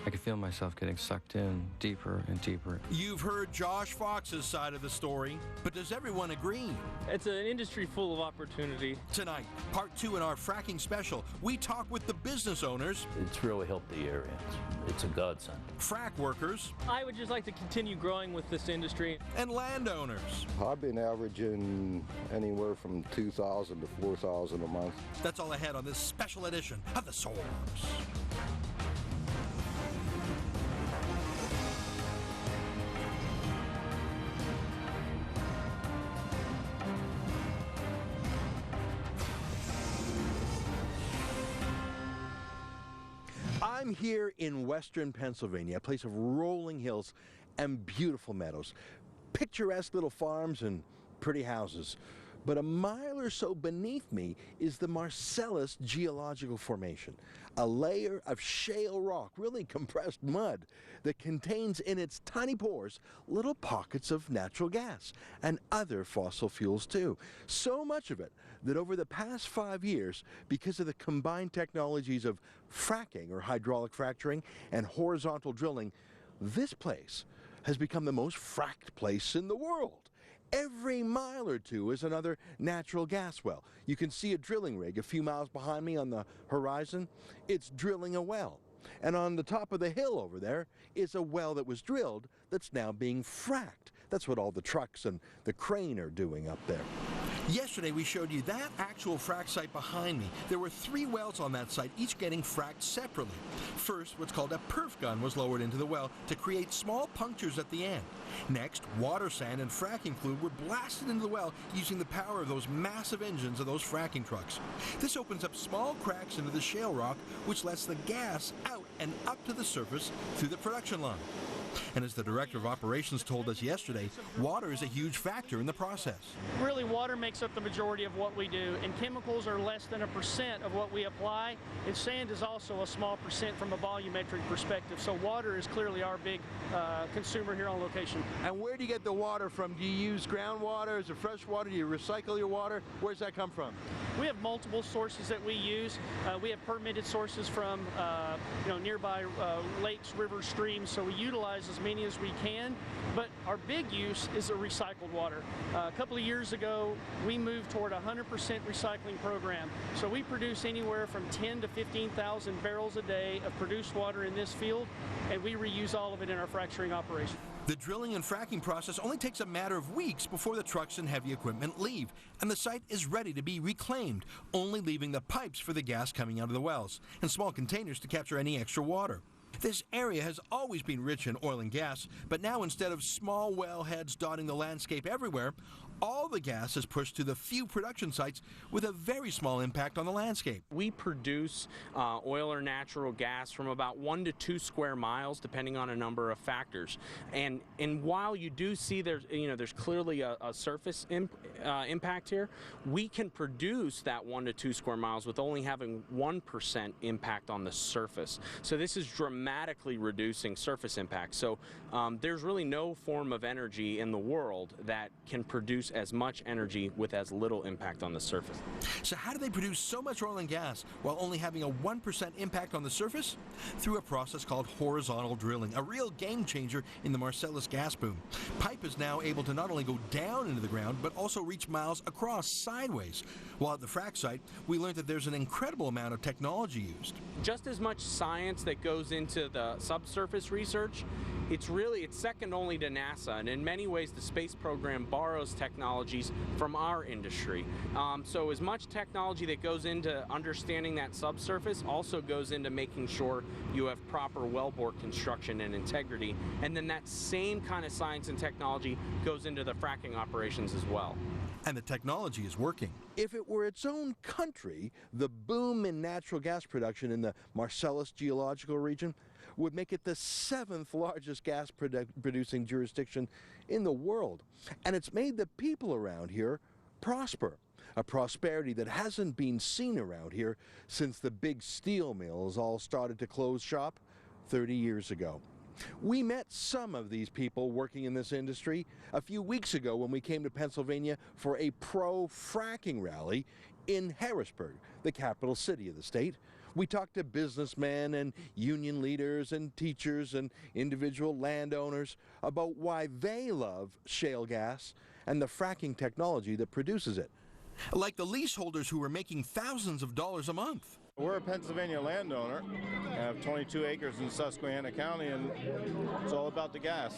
I could feel myself getting sucked in deeper and deeper. You've heard Josh Fox's side of the story, but does everyone agree? It's an industry full of opportunity. Tonight, part 2 in our fracking special, we talk with the business owners. It's really helped the area. It's a godsend. Frack workers. I would just like to continue growing with this industry. And landowners. I've been averaging anywhere from 2,000 to 4,000 a month. That's all ahead on this special edition of The Source. I'm here in western Pennsylvania, a place of rolling hills and beautiful meadows, picturesque little farms and pretty houses. But a mile or so beneath me is the Marcellus geological formation, a layer of shale rock, really compressed mud, that contains in its tiny pores little pockets of natural gas and other fossil fuels too. So much of it that over the past 5 years, because of the combined technologies of fracking or hydraulic fracturing and horizontal drilling, this place has become the most fracked place in the world. Every mile or two is another natural gas well. You can see a drilling rig a few miles behind me on the horizon. It's drilling a well. And on the top of the hill over there is a well that was drilled that's now being fracked. That's what all the trucks and the crane are doing up there. Yesterday we showed you that actual frack site behind me. There were 3 wells on that site, each getting fracked separately. First, what's called a perf gun was lowered into the well to create small punctures at the end. Next, water sand and fracking fluid were blasted into the well using the power of those massive engines of those fracking trucks. This opens up small cracks into the shale rock, which lets the gas out and up to the surface through the production line. And as the director of operations told us yesterday, water is a huge factor in the process. Really, water makes up the majority of what we do, and chemicals are less than 1% of what we apply, and sand is also a small percent from a volumetric perspective. So water is clearly our big consumer here on location. And where do you get the water from? Do you use groundwater? Is it fresh water? Do you recycle your water? Where does that come from? We have multiple sources that we use. We have permitted sources from nearby lakes, rivers, streams, so we utilize as many as we can, but our big use is the recycled water. A couple of years ago, we moved toward a 100% recycling program. So we produce anywhere from 10 to 15,000 barrels a day of produced water in this field, and we reuse all of it in our fracturing operation. The drilling and fracking process only takes a matter of weeks before the trucks and heavy equipment leave, and the site is ready to be reclaimed, only leaving the pipes for the gas coming out of the wells and small containers to capture any extra water. This area has always been rich in oil and gas, but now instead of small wellheads dotting the landscape everywhere, all the gas is pushed to the few production sites with a very small impact on the landscape. We produce oil or natural gas from about 1 to 2 square miles, depending on a number of factors. And while you do see there's clearly a surface impact here, we can produce that 1 to 2 square miles with only having 1% impact on the surface. So this is dramatically reducing surface impact. So there's really no form of energy in the world that can produce as much energy with as little impact on the surface. So how do they produce so much oil and gas while only having a 1% impact on the surface? Through a process called horizontal drilling, a real game changer in the Marcellus gas boom. Pipe is now able to not only go down into the ground, but also reach miles across sideways. While at the frack site, we learned that there's an incredible amount of technology used. Just as much science that goes into the subsurface research, it's second only to NASA, and in many ways the space program borrows technologies from our industry. So as much technology that goes into understanding that subsurface also goes into making sure you have proper wellbore construction and integrity, and then that same kind of science and technology goes into the fracking operations as well. And the technology is working. If it were its own country, the boom in natural gas production in the Marcellus geological region would make it the 7th largest gas producing jurisdiction in the world. And it's made the people around here prosper, a prosperity that hasn't been seen around here since the big steel mills all started to close shop 30 years ago. We met some of these people working in this industry a few weeks ago when we came to Pennsylvania for a pro-fracking rally in Harrisburg, the capital city of the state, We talked to businessmen and union leaders and teachers and individual landowners about why they love shale gas and the fracking technology that produces it. Like the leaseholders who are making thousands of dollars a month. We're a Pennsylvania landowner. I have 22 acres in Susquehanna County, and it's all about the gas.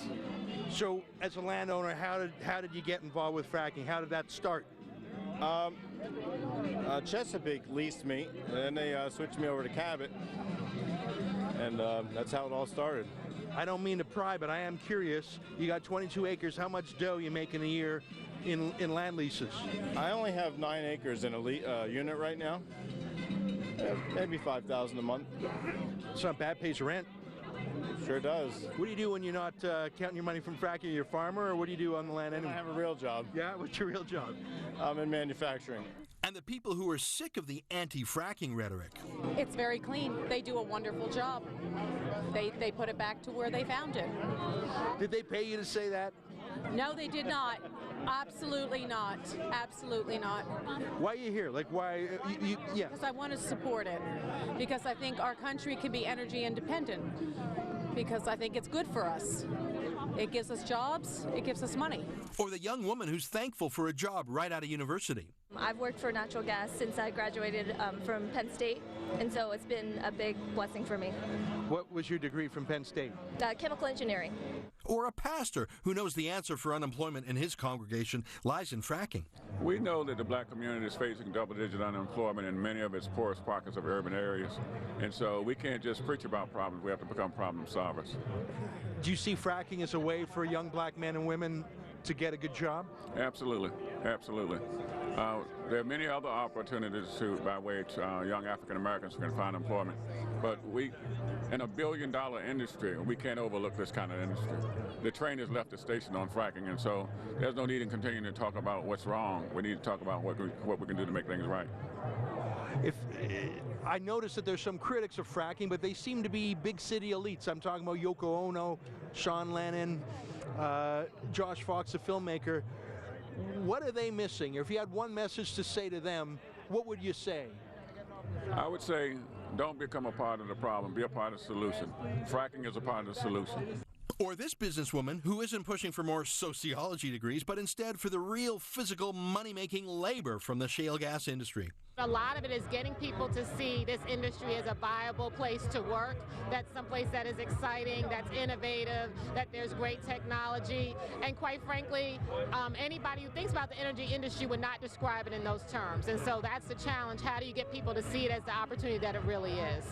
So, as a landowner, how did you get involved with fracking? How did that start? Chesapeake leased me, and then they switched me over to Cabot, and that's how it all started. I don't mean to pry, but I am curious. You got 22 acres. How much dough you make in a year in land leases? I only have 9 acres in a unit right now. Maybe $5,000 a month. It's not bad. Pays rent. Sure does. What do you do when you're not counting your money from fracking? You're a farmer, or what do you do on the land anyway? I have a real job. Yeah, what's your real job? I'm in manufacturing. And the people who are sick of the anti-fracking rhetoric. It's very clean. They do a wonderful job. They put it back to where they found it. Did they pay you to say that? No, they did not. Absolutely not. Absolutely not. Why are you here? Like, why? Yeah. Because I want to support it. Because I think our country can be energy independent. Because I think it's good for us. It gives us jobs. It gives us money. Or the young woman who's thankful for a job right out of university. I've worked for natural gas since I graduated from Penn State, and so it's been a big blessing for me. What was your degree from Penn State? Chemical engineering. Or a pastor who knows the answer for unemployment in his congregation lies in fracking. We know that the black community is facing double-digit unemployment in many of its poorest pockets of urban areas, and so we can't just preach about problems, we have to become problem solvers. Do you see fracking as a way for young black men and women to get a good job? Absolutely, absolutely. There are many other opportunities by which young African Americans can find employment, but in a billion-dollar industry, we can't overlook this kind of industry. The train has left the station on fracking, and so there's no need in continuing to talk about what's wrong. We need to talk about what we can do to make things right. I noticed that there's some critics of fracking, but they seem to be big city elites. I'm talking about Yoko Ono, Sean Lennon, Josh Fox, the filmmaker. What are they missing? If you had one message to say to them, what would you say? I would say, don't become a part of the problem, be a part of the solution. Fracking is a part of the solution. Or this businesswoman who isn't pushing for more sociology degrees, but instead for the real physical money-making labor from the shale gas industry. A lot of it is getting people to see this industry as a viable place to work, that's someplace that is exciting, that's innovative, that there's great technology, and quite frankly, anybody who thinks about the energy industry would not describe it in those terms. And so that's the challenge. How do you get people to see it as the opportunity that it really is?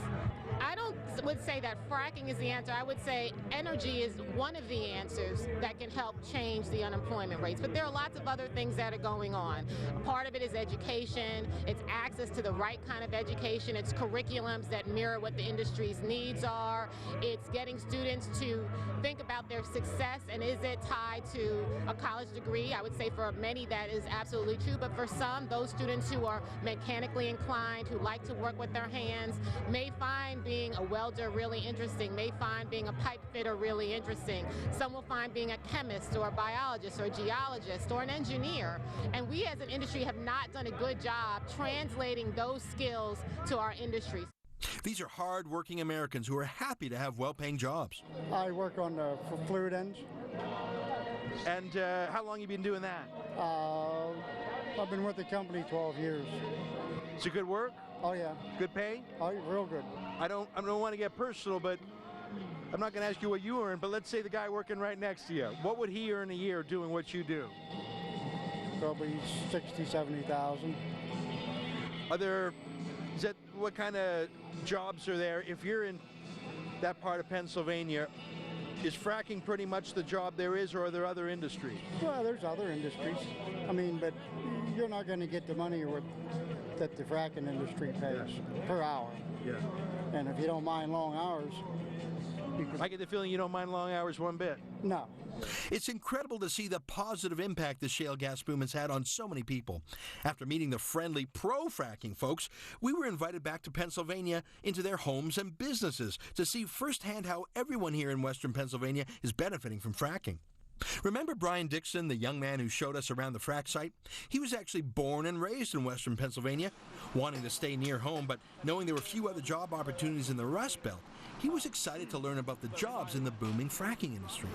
I would say that fracking is the answer. I would say energy is one of the answers that can help change the unemployment rates. But there are lots of other things that are going on. Part of it is education. It's access to the right kind of education. It's curriculums that mirror what the industry's needs are. It's getting students to think about their success, and is it tied to a college degree? I would say for many that is absolutely true, but for some, those students who are mechanically inclined, who like to work with their hands, may find being a welder really interesting, may find being a pipe fitter really interesting. Some will find being a chemist or a biologist or a geologist or an engineer. And we as an industry have not done a good job translating those skills to our industry. These are hard-working Americans who are happy to have well-paying jobs. I work on the fluid ends. And how long have you been doing that? I've been with the company 12 years. Is it good work? Oh, yeah. Good pay? Oh, real good. I don't want to get personal, but I'm not going to ask you what you earn, but let's say the guy working right next to you. What would he earn a year doing what you do? Probably 60, 70,000. What kind of jobs are there? If you're in that part of Pennsylvania, is fracking pretty much the job there is, or are there other industries? Well, there's other industries. I mean, but you're not going to get the money that the fracking industry pays per hour. Yeah. And if you don't mind long hours, I get the feeling you don't mind long hours one bit. No. It's incredible to see the positive impact the shale gas boom has had on so many people. After meeting the friendly pro-fracking folks, we were invited back to Pennsylvania into their homes and businesses to see firsthand how everyone here in Western Pennsylvania is benefiting from fracking. Remember Brian Dixon, the young man who showed us around the frack site? He was actually born and raised in western Pennsylvania, wanting to stay near home, but knowing there were few other job opportunities in the Rust Belt, he was excited to learn about the jobs in the booming fracking industry.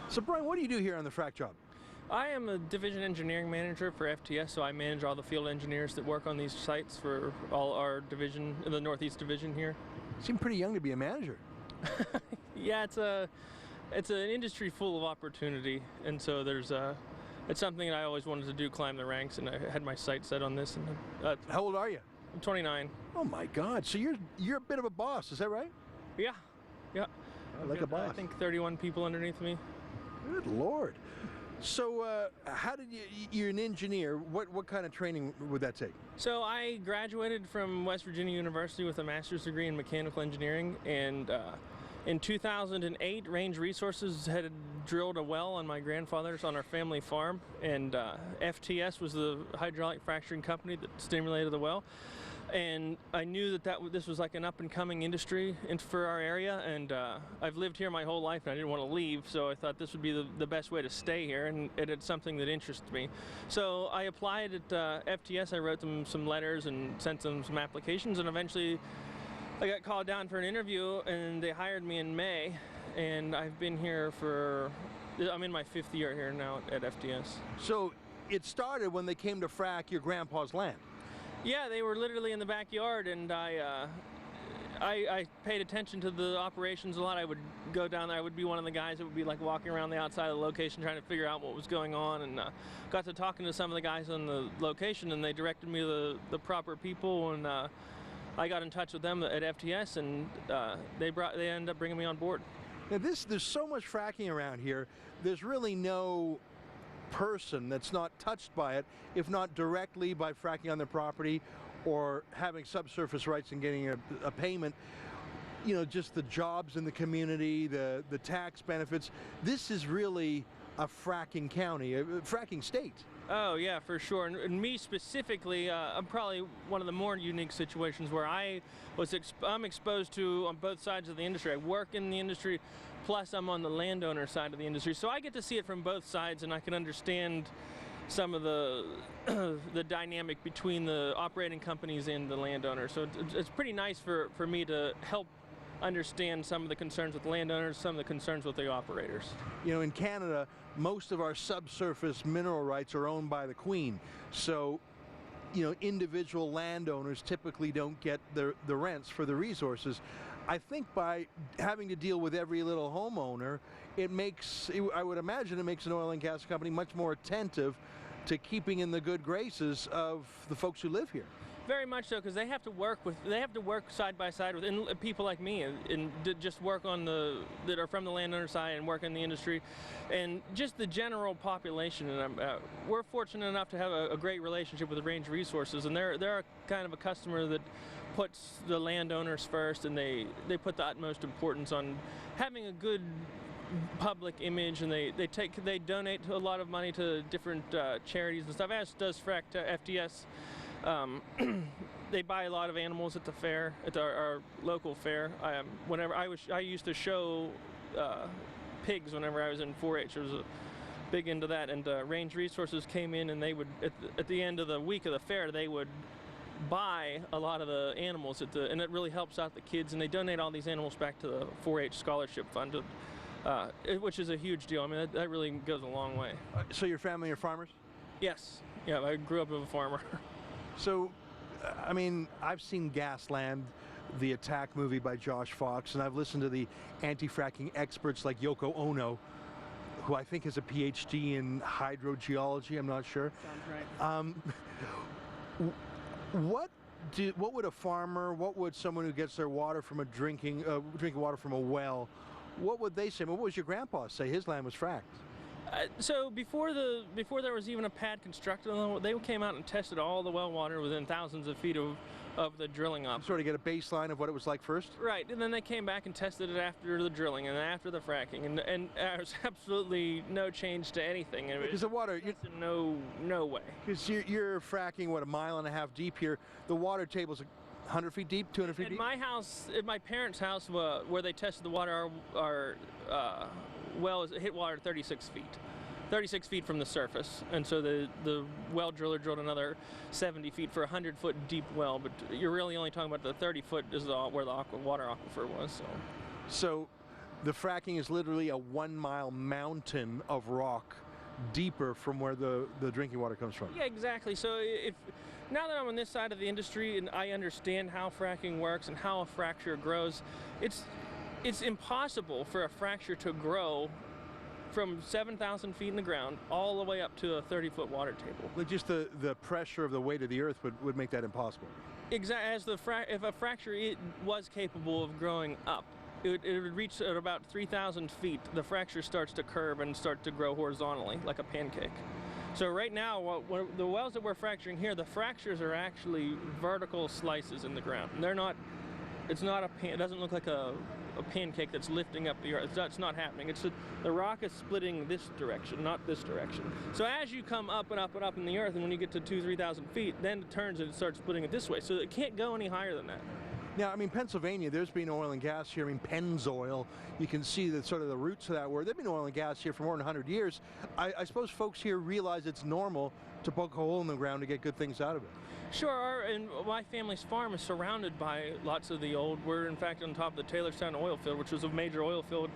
So Brian, what do you do here on the frack job? I am a division engineering manager for FTS, so I manage all the field engineers that work on these sites for all our division, the Northeast Division here. You seem pretty young to be a manager. Yeah, it's an industry full of opportunity, and so it's something that I always wanted to do, climb the ranks, and I had my sights set on this. And how old are you? I'm 29. Oh my God! So you're a bit of a boss, is that right? Yeah. Like a boss. I think 31 people underneath me. Good Lord. So how did you're an engineer, what kind of training would that take? So I graduated from West Virginia University with a master's degree in mechanical engineering, and in 2008 Range Resources had drilled a well on my grandfather's on our family farm, and FTS was the hydraulic fracturing company that stimulated the well. And I knew that this was like an up-and-coming industry for our area, and I've lived here my whole life and I didn't want to leave, so I thought this would be the best way to stay here, and it's something that interested me. So I applied at FTS. I wrote them some letters and sent them some applications, and eventually I got called down for an interview, and they hired me in May, and I've been here I'm in my 5th year here now at FTS. So it started when they came to frack your grandpa's land? Yeah, they were literally in the backyard, and I paid attention to the operations a lot. I would go down there. I would be one of the guys that would be like walking around the outside of the location trying to figure out what was going on, and got to talking to some of the guys on the location, and they directed me to the proper people, and I got in touch with them at FTS, and they ended up bringing me on board. Now there's so much fracking around here, there's really no person that's not touched by it, if not directly by fracking on their property or having subsurface rights and getting a payment. You know, just the jobs in the community, the tax benefits. This is really a fracking county, a fracking state. Oh yeah, for sure. And me specifically, I'm probably one of the more unique situations where I'm exposed to on both sides of the industry. I work in the industry, plus I'm on the landowner side of the industry, so I get to see it from both sides, and I can understand some of the the dynamic between the operating companies and the landowner. So it's pretty nice for me to help understand some of the concerns with landowners, some of the concerns with the operators. You know, in Canada, most of our subsurface mineral rights are owned by the Queen. So, you know, individual landowners typically don't get the rents for the resources. I think by having to deal with every little homeowner, I would imagine it makes an oil and gas company much more attentive to keeping in the good graces of the folks who live here. Very much so, because they have to work side by side with people like me, and just work that are from the landowner side and work in the industry, and just the general population. And we're fortunate enough to have a great relationship with Range Resources, and they're kind of a customer that puts the landowners first, and they put the utmost importance on having a good public image, and they donate a lot of money to different charities and stuff, as does FTS. They buy a lot of animals at the fair, at our local fair. I used to show pigs whenever I was in 4-H. I was big into that, and Range Resources came in, and they would at the end of the week of the fair, they would buy a lot of the animals and it really helps out the kids, and they donate all these animals back to the 4-H scholarship fund, which is a huge deal. I mean, that really goes a long way. So your family are farmers? Yes. Yeah, I grew up as a farmer. So, I mean, I've seen Gasland, the Attack movie by Josh Fox, and I've listened to the anti-fracking experts like Yoko Ono, who I think has a PhD in hydrogeology, I'm not sure. Sounds right. What would a farmer, what would someone who gets their water from drinking water from a well, what would they say? What was your grandpa say? His land was fracked. So before there was even a pad constructed, they came out and tested all the well water within thousands of feet of the drilling up. Sort of get a baseline of what it was like first? Right, and then they came back and tested it after the drilling and after the fracking, and there was absolutely no change to anything. Because the water, no way. Because you're fracking, what, 1.5 miles deep here. The water table's 100 feet deep, 200 feet deep? At my house, at my parents' house, where they tested the water, our well is hit water 36 feet. 36 feet from the surface, and so the well driller drilled another 70 feet for a 100-foot deep well, but you're really only talking about the 30 foot is where the water aquifer was. So the fracking is literally a 1 mile mountain of rock deeper from where the drinking water comes from. Yeah, exactly. So now that I'm on this side of the industry and I understand how fracking works and how a fracture grows, it's impossible for a fracture to grow from 7,000 feet in the ground all the way up to a 30-foot water table. Like just the pressure of the weight of the earth would make that impossible. Exactly. If a fracture was capable of growing up, it would reach at about 3,000 feet. The fracture starts to curve and start to grow horizontally like a pancake. So right now, the wells that we're fracturing here, the fractures are actually vertical slices in the ground. They're not. It doesn't look like a pancake that's lifting up the earth. It's not happening. The rock is splitting this direction, not this direction. So as you come up and up and up in the earth, and when you get to 2,000-3,000 feet, then it turns and it starts splitting it this way. So it can't go any higher than that. Now, I mean, Pennsylvania, there's been oil and gas here. I mean, Pennzoil, you can see the sort of the roots of that word. There've been oil and gas here for more than 100 years. I suppose folks here realize it's normal to poke a hole in the ground to get good things out of it. Sure, and my family's farm is surrounded by lots of the old. We're in fact on top of the Taylorstown oil field, which was a major oil field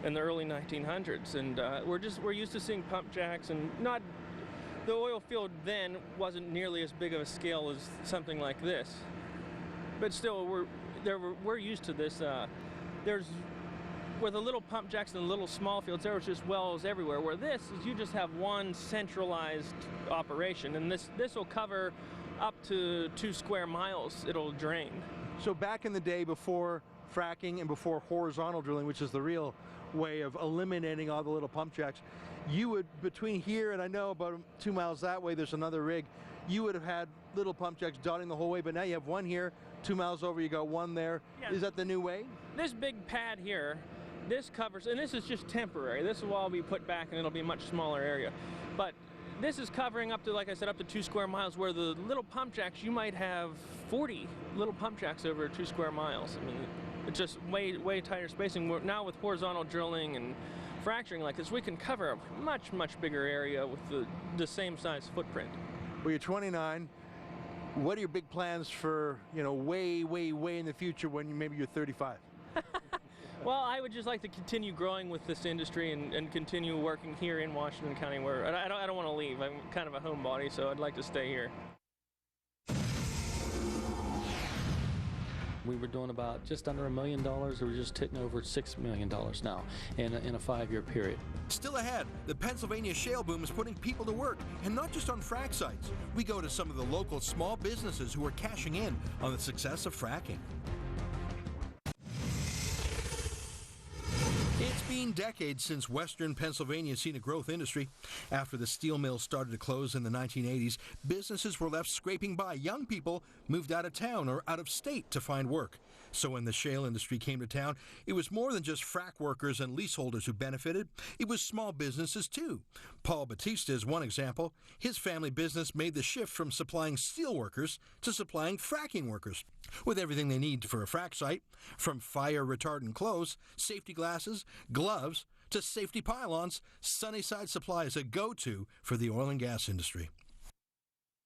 in the early 1900s, and we're used to seeing pump jacks, and not the oil field then wasn't nearly as big of a scale as something like this, but still we're used to this. Where the little pump jacks and the little small fields, there was just wells everywhere. Where this is, you just have one centralized operation, and this will cover up to 2 square miles it'll drain. So back in the day, before fracking and before horizontal drilling, which is the real way of eliminating all the little pump jacks, you would, between here and I know about 2 miles that way there's another rig, you would have had little pump jacks dotting the whole way, but now you have one here, 2 miles over you got one there. Yeah. Is that the new way? This big pad here, this covers, and this is just temporary. This will all be put back and it'll be a much smaller area. But this is covering up to, like I said, up to 2 square miles, where the little pump jacks, you might have 40 little pump jacks over 2 square miles. I mean, it's just way tighter spacing. Now with horizontal drilling and fracturing like this, we can cover a much bigger area with the same size footprint. Well, you're 29. What are your big plans for, way in the future when maybe you're 35? Well, I would just like to continue growing with this industry and continue working here in Washington County, where I don't want to leave. I'm kind of a homebody, so I'd like to stay here. We were doing about just under $1 million. We're just hitting over $6 million now in a 5-year period. Still ahead, the Pennsylvania shale boom is putting people to work, and not just on frac sites. We go to some of the local small businesses who are cashing in on the success of fracking. It's been decades since Western Pennsylvania has seen a growth industry. After the steel mills started to close in the 1980s, businesses were left scraping by. Young people moved out of town or out of state to find work. So when the shale industry came to town, it was more than just frac workers and leaseholders who benefited. It was small businesses too. Paul Batista is one example. His family business made the shift from supplying steel workers to supplying fracking workers, with everything they need for a frac site, from fire retardant clothes, safety glasses, gloves, to safety pylons. Sunnyside Supply is a go-to for the oil and gas industry.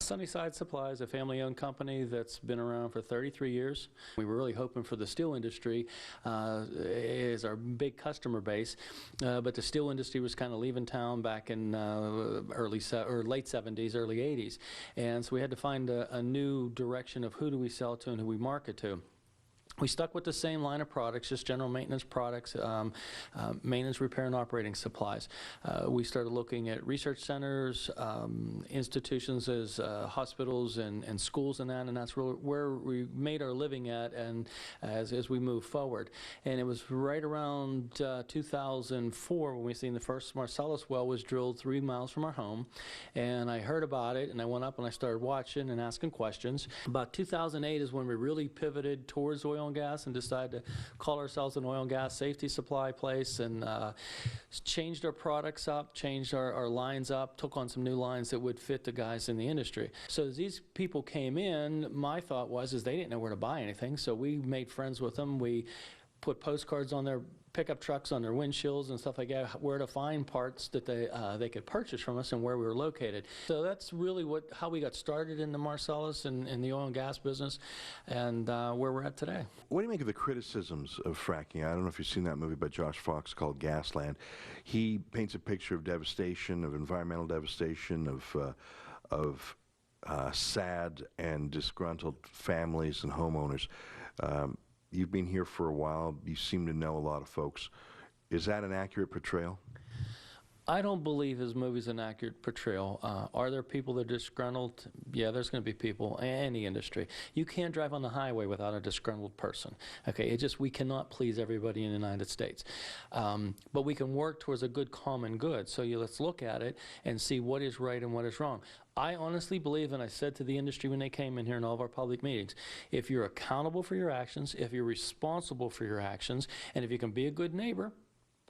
Sunnyside Supply is a family-owned company that's been around for 33 years. We were really hoping for the steel industry is our big customer base, but the steel industry was kind of leaving town back in late 70s, early 80s, and so we had to find a new direction of who do we sell to and who we market to. We stuck with the same line of products, just general maintenance products, maintenance, repair, and operating supplies. We started looking at research centers, institutions as hospitals and schools and that's really where we made our living at, and as we move forward. And it was right around 2004 when we seen the first Marcellus well was drilled 3 miles from our home, and I heard about it, and I went up and I started watching and asking questions. About 2008 is when we really pivoted towards oil and gas and decided to call ourselves an oil and gas safety supply place, and changed our products up, changed our lines up, took on some new lines that would fit the guys in the industry. So as these people came in, my thought was they didn't know where to buy anything, so we made friends with them. We put postcards on their pickup trucks on their windshields and stuff like that, where to find parts that they could purchase from us and where we were located. So that's really how we got started in the Marcellus and in the oil and gas business, and where we're at today. What do you make of the criticisms of fracking? I don't know if you've seen that movie by Josh Fox called Gasland. He paints a picture of devastation, of environmental devastation, of sad and disgruntled families and homeowners. You've been here for a while. You seem to know a lot of folks. Is that an accurate portrayal? I don't believe his movie's an accurate portrayal. Are there people that are disgruntled? Yeah, there's going to be people in any industry. You can't drive on the highway without a disgruntled person. Okay, we cannot please everybody in the United States. But we can work towards a good common good. So let's look at it and see what is right and what is wrong. I honestly believe, and I said to the industry when they came in here in all of our public meetings, if you're accountable for your actions, if you're responsible for your actions, and if you can be a good neighbor,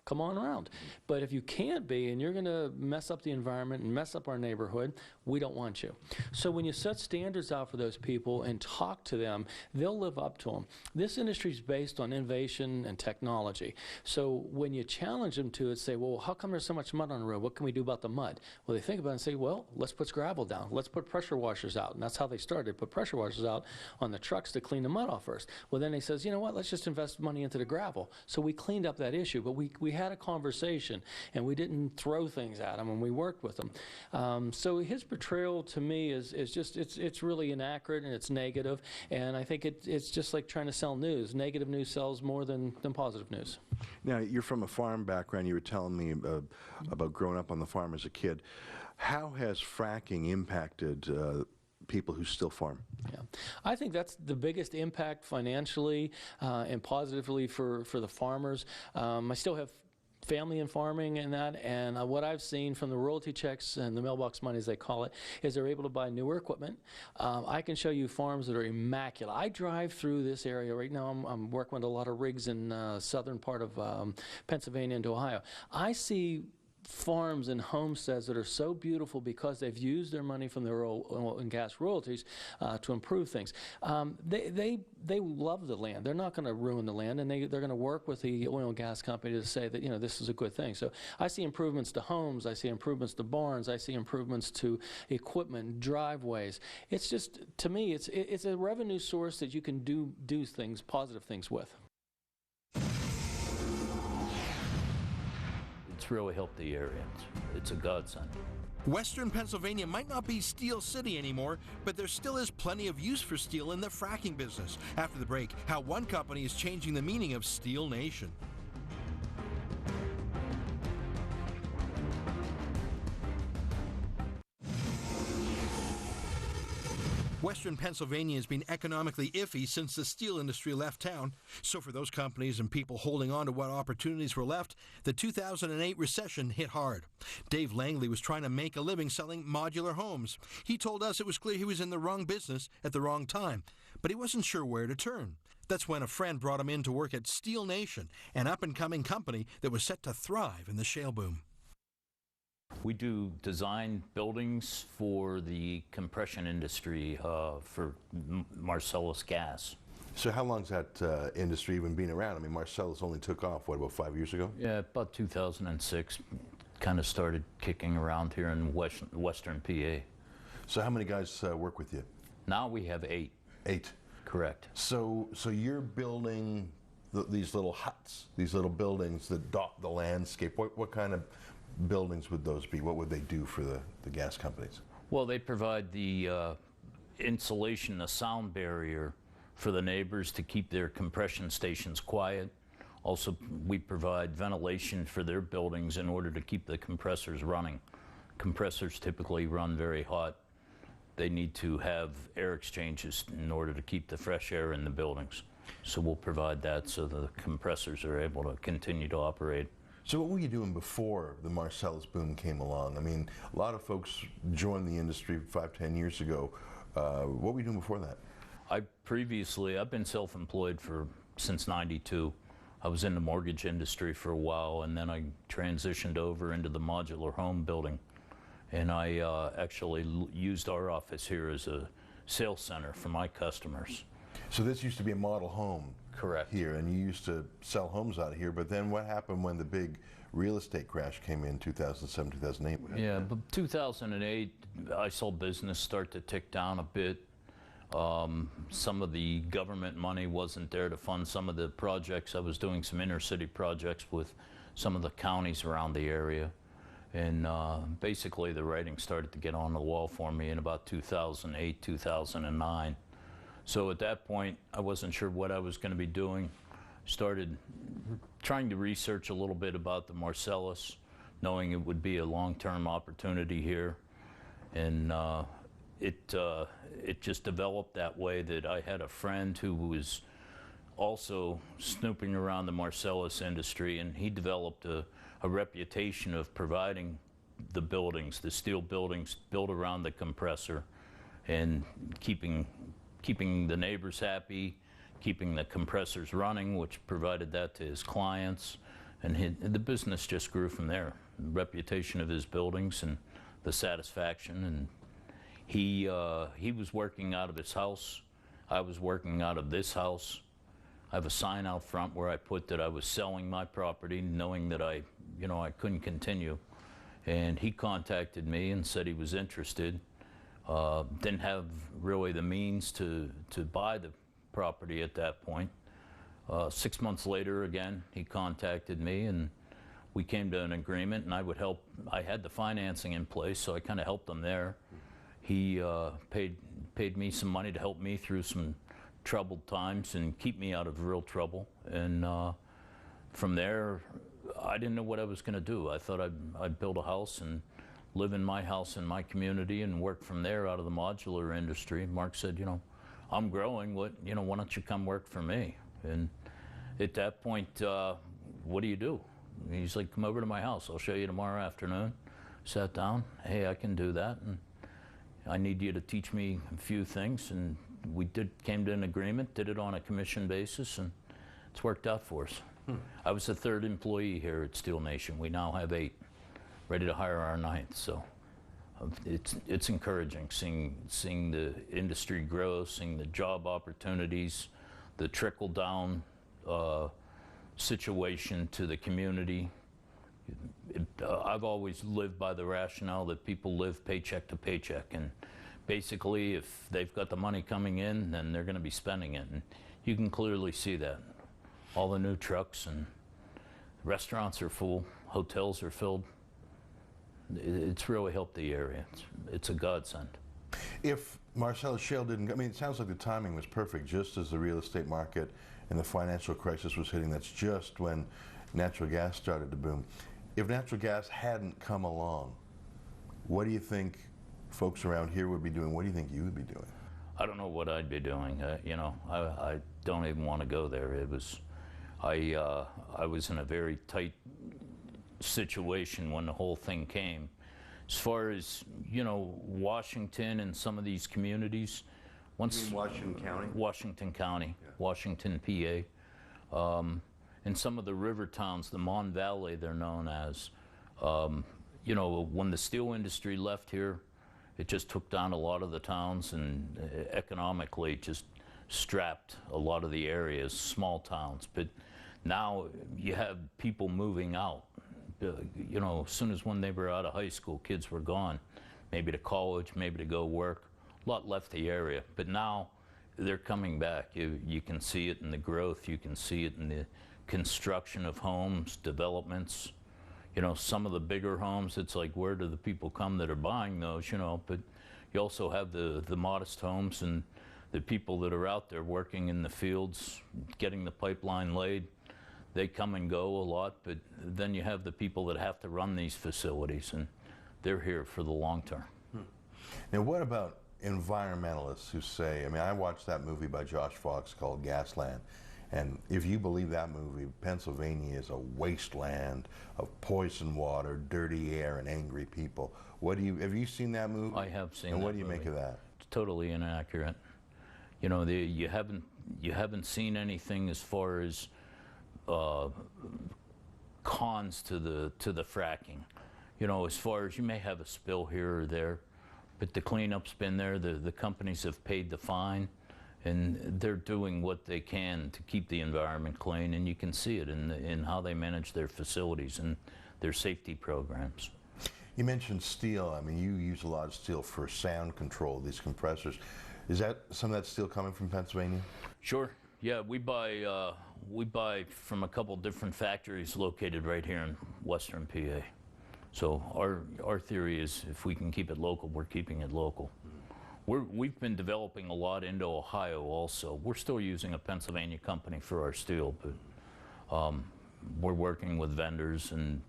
come on around. But if you can't be, and you're going to mess up the environment and mess up our neighborhood, we don't want you. So when you set standards out for those people and talk to them, they'll live up to them. This industry is based on innovation and technology. So when you challenge them to it, say, well, how come there's so much mud on the road? What can we do about the mud? Well, they think about it and say, well, let's put gravel down. Let's put pressure washers out. And that's how they started. Put pressure washers out on the trucks to clean the mud off first. Well, then they says, you know what, let's just invest money into the gravel. So we cleaned up that issue, but we had a conversation, and we didn't throw things at them, and we worked with them. So his portrayal to me is just, it's really inaccurate, and it's negative, and I think it's just like trying to sell news. Negative news sells more than positive news. Now, you're from a farm background. You were telling me about growing up on the farm as a kid. How has fracking impacted people who still farm? Yeah, I think that's the biggest impact financially and positively for the farmers. I still have family in farming and that, and what I've seen from the royalty checks and the mailbox money, as they call it, is they're able to buy newer equipment. I can show you farms that are immaculate. I drive through this area right now. I'm working with a lot of rigs in southern part of Pennsylvania into Ohio. I see farms and homesteads that are so beautiful because they've used their money from their oil and gas royalties to improve things. They love the land. They're not going to ruin the land, and they're going to work with the oil and gas company to say that, this is a good thing. So I see improvements to homes. I see improvements to barns. I see improvements to equipment, driveways. It's just, to me, it's a revenue source that you can do things, positive things with. It's really helped the area. It's a godsend. Western Pennsylvania might not be Steel City anymore, but there still is plenty of use for steel in the fracking business. After the break, how one company is changing the meaning of Steel Nation. Western Pennsylvania has been economically iffy since the steel industry left town. So for those companies and people holding on to what opportunities were left, the 2008 recession hit hard. Dave Langley was trying to make a living selling modular homes. He told us it was clear he was in the wrong business at the wrong time, but he wasn't sure where to turn. That's when a friend brought him in to work at Steel Nation, an up-and-coming company that was set to thrive in the shale boom. We do design buildings for the compression industry for Marcellus gas. So how long's that industry even been around? I mean, Marcellus only took off, what, about 5 years ago? Yeah, about 2006. Kind of started kicking around here in western PA. So how many guys work with you? Now we have 8. 8? Correct. So you're building these little huts, these little buildings that dot the landscape. What kind of buildings would those be? What would they do for the gas companies? Well, they provide the insulation, the sound barrier for the neighbors to keep their compression stations quiet. Also, we provide ventilation for their buildings in order to keep the compressors running. Compressors typically run very hot. They need to have air exchanges in order to keep the fresh air in the buildings. So we'll provide that so the compressors are able to continue to operate. So what were you doing before the Marcellus boom came along? I mean, a lot of folks joined the industry 5-10 years ago. What were you doing before that? I've been self-employed since '92. I was in the mortgage industry for a while, and then I transitioned over into the modular home building. And I actually used our office here as a sales center for my customers. So this used to be a model home. Correct. Here, and you used to sell homes out here, but then what happened when the big real estate crash came in 2007, 2008? Yeah, but 2008, I saw business start to tick down a bit. Some of the government money wasn't there to fund some of the projects. I was doing some inner city projects with some of the counties around the area. And basically the writing started to get on the wall for me in about 2008, 2009. So at that point, I wasn't sure what I was going to be doing. Started trying to research a little bit about the Marcellus, knowing it would be a long-term opportunity here. And it just developed that way that I had a friend who was also snooping around the Marcellus industry, and he developed a reputation of providing the buildings, the steel buildings built around the compressor, and keeping the neighbors happy, keeping the compressors running, which provided that to his clients, and the business just grew from there. The reputation of his buildings and the satisfaction, and he was working out of his house. I was working out of this house. I have a sign out front where I put that I was selling my property, knowing that I couldn't continue. And he contacted me and said he was interested. Didn't have really the means to buy the property at that point. 6 months later, again, he contacted me, and we came to an agreement, and I would help. I had the financing in place, so I kind of helped him there. He paid me some money to help me through some troubled times and keep me out of real trouble. And from there, I didn't know what I was going to do. I thought I'd build a house and live in my house in my community and work from there out of the modular industry. Mark said, I'm growing. Why don't you come work for me? And at that point, what do you do? He's like, come over to my house. I'll show you tomorrow afternoon. Sat down. Hey, I can do that. And I need you to teach me a few things. And we came to an agreement, did it on a commission basis, and it's worked out for us. I was the third employee here at Steel Nation. We now have 8, ready to hire our 9th. So it's encouraging seeing the industry grow, seeing the job opportunities, the trickle down situation to the community. I've always lived by the rationale that people live paycheck to paycheck, and basically if they've got the money coming in, then they're going to be spending it. And you can clearly see that. All the new trucks and restaurants are full, hotels are filled. It's really helped the area. It's a godsend. If Marcellus Shale didn't, it sounds like the timing was perfect, just as the real estate market and the financial crisis was hitting. That's just when natural gas started to boom. If natural gas hadn't come along, what do you think folks around here would be doing? What do you think you would be doing? I don't know what I'd be doing. I don't even want to go there. I was in a very tight situation when the whole thing came. As far as, Washington and some of these communities. You mean Washington County? Washington County, yeah. Washington, PA. And some of the river towns, the Mon Valley they're known as, when the steel industry left here, it just took down a lot of the towns and economically just strapped a lot of the areas, small towns. But now you have people moving out. As soon as when they were out of high school, kids were gone, maybe to college, maybe to go work. A lot left the area, but now they're coming back. You can see it in the growth. You can see it in the construction of homes, developments. Some of the bigger homes, it's like, where do the people come that are buying those, but you also have the modest homes and the people that are out there working in the fields, getting the pipeline laid. They come and go a lot, but then you have the people that have to run these facilities, and they're here for the long term. Now, what about environmentalists who say, I watched that movie by Josh Fox called Gasland, and if you believe that movie, Pennsylvania is a wasteland of poison water, dirty air, and angry people. Have you seen that movie? I have seen that movie. And what do you make of that? It's totally inaccurate. You haven't seen anything as far as cons to the fracking. As far as you may have a spill here or there, but the cleanup's been there. The companies have paid the fine, And they're doing what they can to keep the environment clean, and you can see it in how they manage their facilities and their safety programs. You mentioned steel. I mean, you use a lot of steel for sound control, these compressors. Is that some of that steel coming from Pennsylvania? Sure. Yeah, we buy from a couple different factories located right here in Western PA. So our theory is if we can keep it local, we're keeping it local. We've been developing a lot into Ohio also. We're still using a Pennsylvania company for our steel, but we're working with vendors and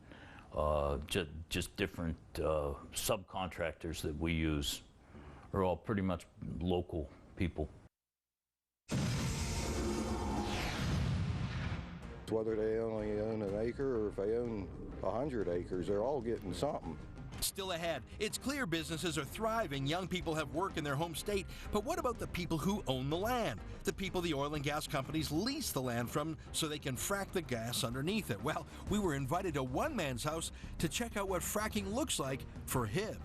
just different subcontractors that we use are all pretty much local people. Whether they only own an acre or if they own 100 acres, they're all getting something. Still ahead, it's clear businesses are thriving, young people have work in their home state, but what about the people who own the land? The people the oil and gas companies lease the land from so they can frack the gas underneath it. Well, we were invited to one man's house to check out what fracking looks like for him.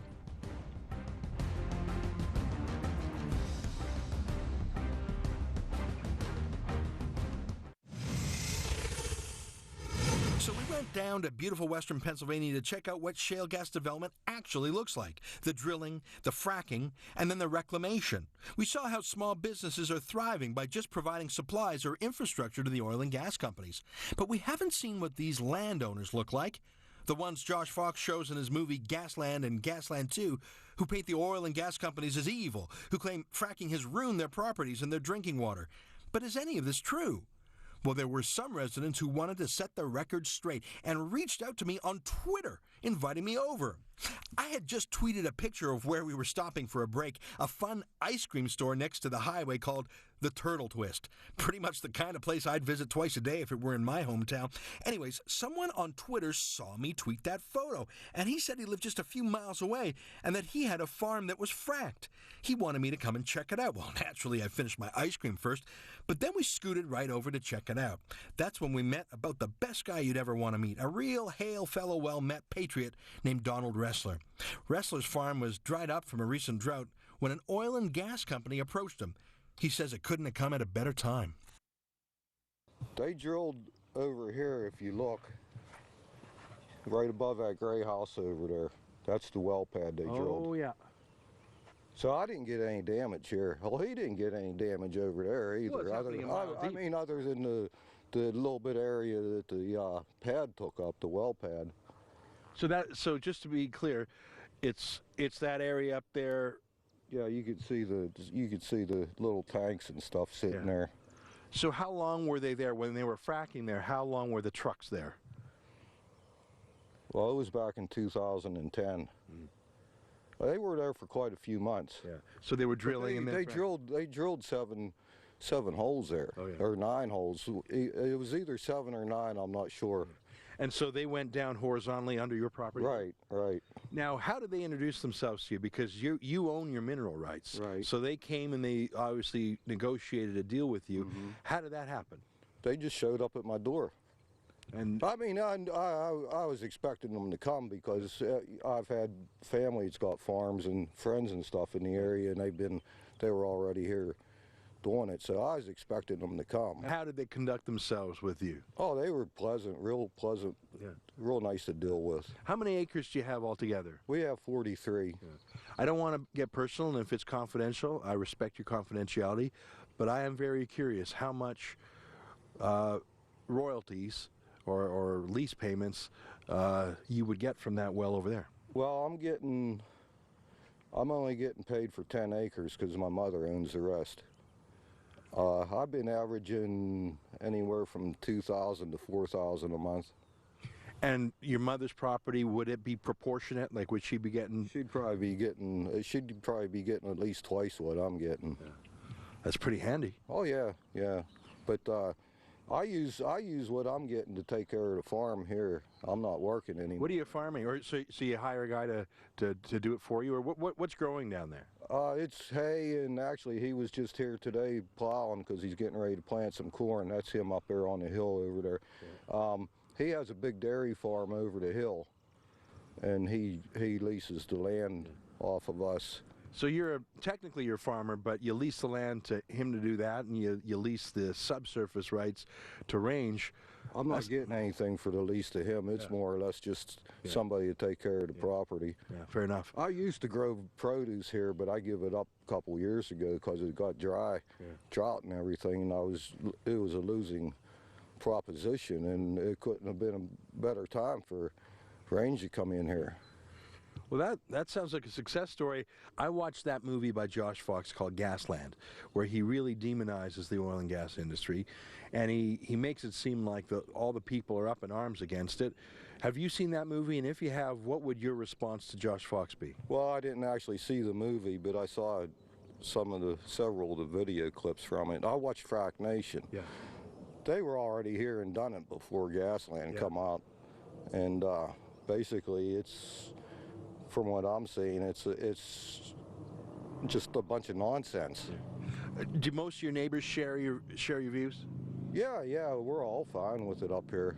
So we went down to beautiful western Pennsylvania to check out what shale gas development actually looks like. The drilling, the fracking, and then the reclamation. We saw how small businesses are thriving by just providing supplies or infrastructure to the oil and gas companies. But we haven't seen what these landowners look like. The ones Josh Fox shows in his movie Gasland and Gasland 2, who paint the oil and gas companies as evil, who claim fracking has ruined their properties and their drinking water. But is any of this true? Well, there were some residents who wanted to set the record straight and reached out to me on Twitter, inviting me over. I had just tweeted a picture of where we were stopping for a break, a fun ice cream store next to the highway called the Turtle Twist. Pretty much the kind of place I'd visit twice a day if it were in my hometown. Anyways, someone on Twitter saw me tweet that photo, and he said he lived just a few miles away and that he had a farm that was fracked. He wanted me to come and check it out. Well, naturally, I finished my ice cream first, but then we scooted right over to check it out. That's when we met about the best guy you'd ever want to meet, a real hail fellow well-met patriot named Donald Ressler. Ressler's farm was dried up from a recent drought when an oil and gas company approached him. He says it couldn't have come at a better time. They drilled over here, if you look, right above that gray house over there. That's the well pad they drilled. Oh, yeah. So I didn't get any damage here. Well, he didn't get any damage over there either. I mean, other than the little bit area that the pad took up, the well pad. So just to be clear, it's that area up there. Yeah, you could see the little tanks and stuff sitting there. So how long were they there when they were fracking there? How long were the trucks there? Well, it was back in 2010. Well, they were there for quite a few months. Yeah. So they were drilling. They drilled seven holes there, or 9 holes. It was either 7 or 9. I'm not sure. And so they went down horizontally under your property? Right, right. Now, how did they introduce themselves to you? Because you own your mineral rights. Right. So they came and they obviously negotiated a deal with you. Mm-hmm. How did that happen? They just showed up at my door. And I mean, I was expecting them to come because I've had family that's got farms and friends and stuff in the area, and they were already here doing it, so I was expecting them to come. How did they conduct themselves with you? Oh, they were pleasant, real nice to deal with. How many acres do you have altogether? We have 43. Yeah. I don't want to get personal, and if it's confidential, I respect your confidentiality, but I am very curious how much royalties or lease payments you would get from that well over there. Well, I'm only getting paid for 10 acres because my mother owns the rest. I've been averaging anywhere from $2,000 to $4,000 a month. And your mother's property, would it be proportionate? Like, would she be getting? She'd probably be getting at least twice what I'm getting. Yeah. That's pretty handy. Oh yeah, yeah. But I use what I'm getting to take care of the farm here. I'm not working anymore. What are you farming? Or so you hire a guy to do it for you, or what's growing down there? It's hay, and actually he was just here today plowing because he's getting ready to plant some corn. That's him up there on the hill over there. Yeah. He has a big dairy farm over the hill, and he leases the land off of us. So technically you're a farmer, but you lease the land to him to do that, and you lease the subsurface rights to range. I'm not getting anything for the lease to him. It's more or less just somebody to take care of the property. Yeah, fair enough. I used to grow produce here, but I give it up a couple years ago because it got dry, drought and everything, and it was a losing proposition, and it couldn't have been a better time for range to come in here. Well, that sounds like a success story. I watched that movie by Josh Fox called Gasland, where he really demonizes the oil and gas industry, and he makes it seem like all the people are up in arms against it. Have you seen that movie? And if you have, what would your response to Josh Fox be? Well, I didn't actually see the movie, but I saw several of the video clips from it. I watched Frack Nation. Yeah. They were already here and done it before Gasland come out, and basically it's, from what I'm seeing, it's just a bunch of nonsense. Do most of your neighbors share your views? Yeah, we're all fine with it up here.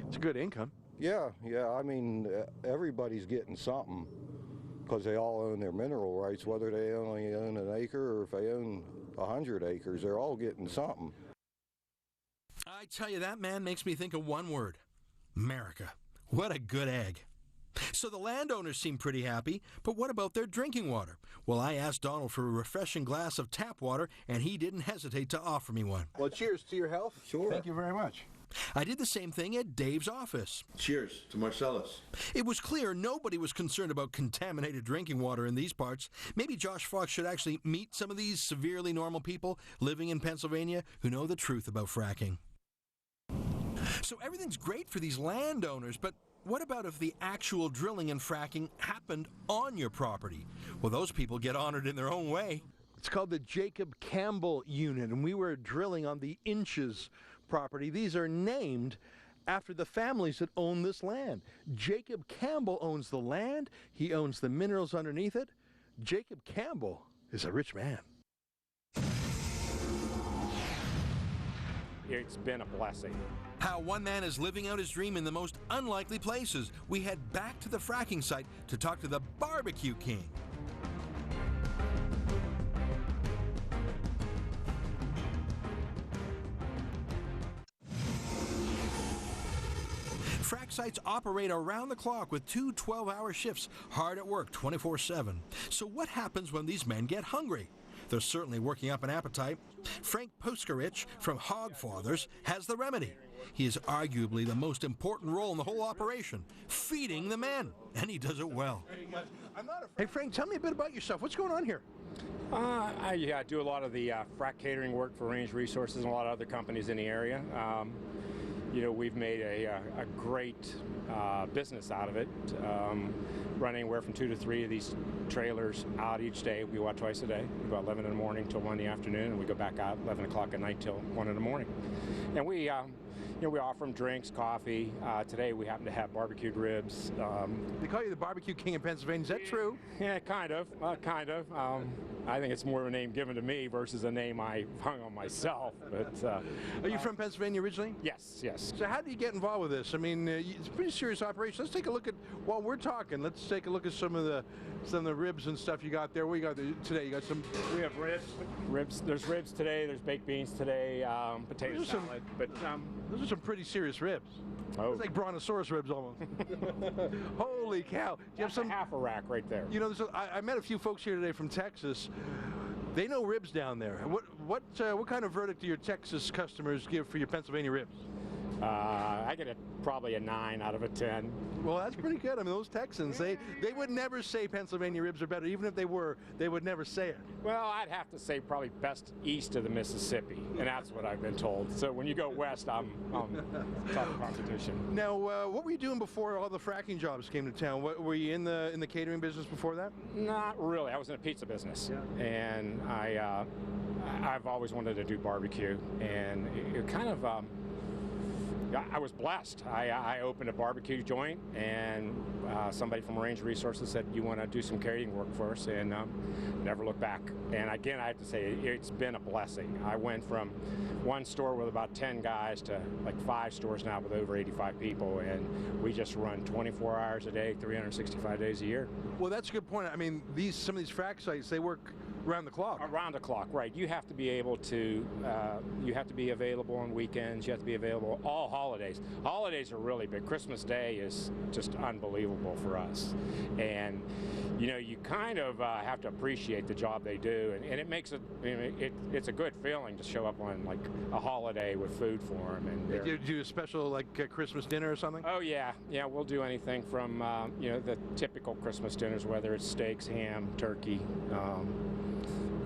It's a good income. Yeah, I mean, everybody's getting something because they all own their mineral rights, whether they only own an acre or if they own 100 acres, they're all getting something. I tell you, that man makes me think of one word: America. What a good egg. So the landowners seem pretty happy, but what about their drinking water? Well, I asked Donald for a refreshing glass of tap water, and he didn't hesitate to offer me one. Well, cheers to your health. Sure. Thank you very much. I did the same thing at Dave's office. Cheers to Marcellus. It was clear nobody was concerned about contaminated drinking water in these parts. Maybe Josh Fox should actually meet some of these severely normal people living in Pennsylvania who know the truth about fracking. So everything's great for these landowners, but what about if the actual drilling and fracking happened on your property? Well, those people get honored in their own way. It's called the Jacob Campbell Unit, and we were drilling on the Inches property. These are named after the families that own this land. Jacob Campbell owns the land. He owns the minerals underneath it. Jacob Campbell is a rich man. It's been a blessing. How one man is living out his dream in the most unlikely places. We head back to the fracking site to talk to the Barbecue King. Frack sites operate around the clock with 2 12-hour shifts, hard at work 24/7. So what happens when these men get hungry? They're certainly working up an appetite. Frank Puskarich from Hogfathers has the remedy. He is arguably the most important role in the whole operation, feeding the men, and he does it well. Hey Frank, tell me a bit about yourself. What's going on here? I do a lot of the frack catering work for Range Resources and a lot of other companies in the area. We've made a great business out of it. Run anywhere from 2 to 3 of these trailers out each day. We go out twice a day. We go out 11 in the morning till 1 in the afternoon, and we go back out 11 o'clock at night till 1 in the morning. And we offer them drinks, coffee. Today we happen to have barbecued ribs. They call you the Barbecue King in Pennsylvania. Is that true? Yeah, kind of. I think it's more of a name given to me versus a name I hung on myself. But are you from Pennsylvania originally? Yes. So how do you get involved with this? I mean, it's a pretty serious operation. Let's take a look at, while we're talking, let's take a look at some of the ribs and stuff you got there. What you got there today? You got some. We have ribs. There's ribs today. There's baked beans today. Potato salad. Those are some pretty serious ribs. Oh. It's like brontosaurus ribs almost. Holy cow! Do you have some half a rack right there? I met a few folks here today from Texas. They know ribs down there. What kind of verdict do your Texas customers give for your Pennsylvania ribs? I get probably a 9 out of a 10. Well, that's pretty good. I mean, those Texans, they would never say Pennsylvania ribs are better. Even if they were, they would never say it. Well, I'd have to say probably best east of the Mississippi, and that's what I've been told. So when you go west, I'm tough competition. Now, what were you doing before all the fracking jobs came to town? Were you in the catering business before that? Not really. I was in a pizza business, and I've always wanted to do barbecue, and it kind of I was blessed. I opened a barbecue joint, and somebody from Range Resources said, "You want to do some catering work for us?" And never looked back. And again, I have to say, it's been a blessing. I went from one store with about 10 guys to like 5 stores now with over 85 people, and we just run 24 hours a day, 365 days a year. Well, that's a good point. I mean, some of these frac sites, they work around the clock. Around the clock, right. You have to be able to, you have to be available on weekends, you have to be available all holidays. Holidays are really big. Christmas Day is just unbelievable for us. And, you know, you kind of have to appreciate the job they do, and it makes it, it's a good feeling to show up on like a holiday with food for them. And do you do a special like Christmas dinner or something? Oh yeah, we'll do anything from you know, the typical Christmas dinners, whether it's steaks, ham, turkey.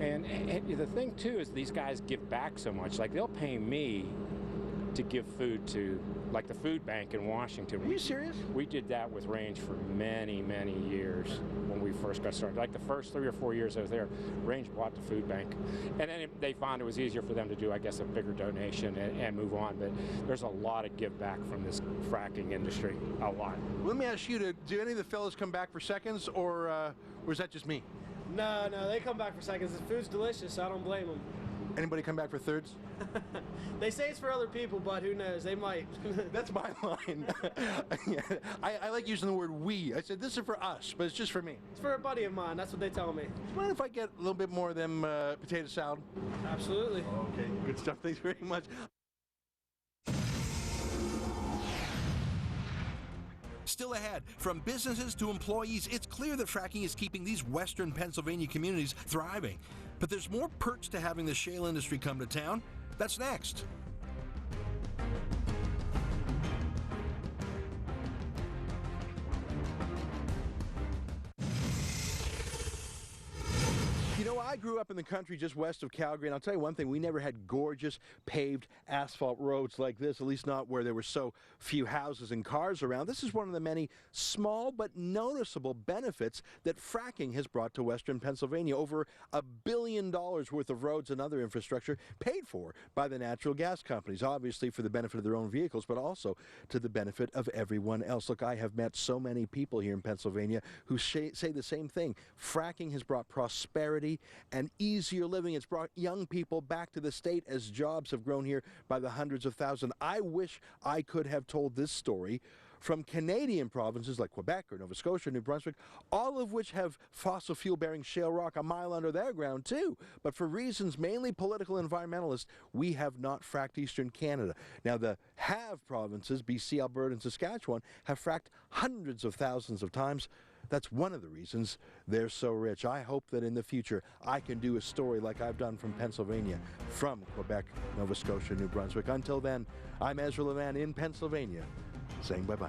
And the thing too is these guys give back so much. Like, they'll pay me to give food to, like, the food bank in Washington. Are you serious? We did that with Range for many, many years when we first got started. Like the first 3 or 4 years I was there, Range bought the food bank. And then they found it was easier for them to do, I guess, a bigger donation and move on. But there's a lot of give back from this fracking industry, a lot. Let me ask you, do any of the fellas come back for seconds, or is that just me? No, they come back for seconds. The food's delicious, so I don't blame them. Anybody come back for thirds? They say it's for other people, but who knows? They might. That's my line. I like using the word we. I said, this is for us, but it's just for me. It's for a buddy of mine. That's what they tell me. Mind if I get a little bit more of them potato salad? Absolutely. Okay, good stuff. Thanks very much. Still ahead, from businesses to employees, it's clear that fracking is keeping these western Pennsylvania communities thriving. But there's more perks to having the shale industry come to town. That's next. You know, I grew up in the country just west of Calgary, and I'll tell you one thing, we never had gorgeous paved asphalt roads like this, at least not where there were so few houses and cars around. This is one of the many small but noticeable benefits that fracking has brought to western Pennsylvania. Over $1 billion worth of roads and other infrastructure paid for by the natural gas companies, obviously for the benefit of their own vehicles, but also to the benefit of everyone else. Look, I have met so many people here in Pennsylvania who say the same thing. Fracking has brought prosperity and easier living. It's brought young people back to the state as jobs have grown here by the hundreds of thousands. I wish I could have told this story from Canadian provinces like Quebec or Nova Scotia, New Brunswick, all of which have fossil fuel-bearing shale rock a mile under their ground too. But for reasons mainly political and environmentalist, we have not fracked eastern Canada. Now the have provinces, BC, Alberta, and Saskatchewan, have fracked hundreds of thousands of times. That's one of the reasons they're so rich. I hope that in the future I can do a story like I've done from Pennsylvania, from Quebec, Nova Scotia, New Brunswick. Until then, I'm Ezra Levant in Pennsylvania, saying bye-bye.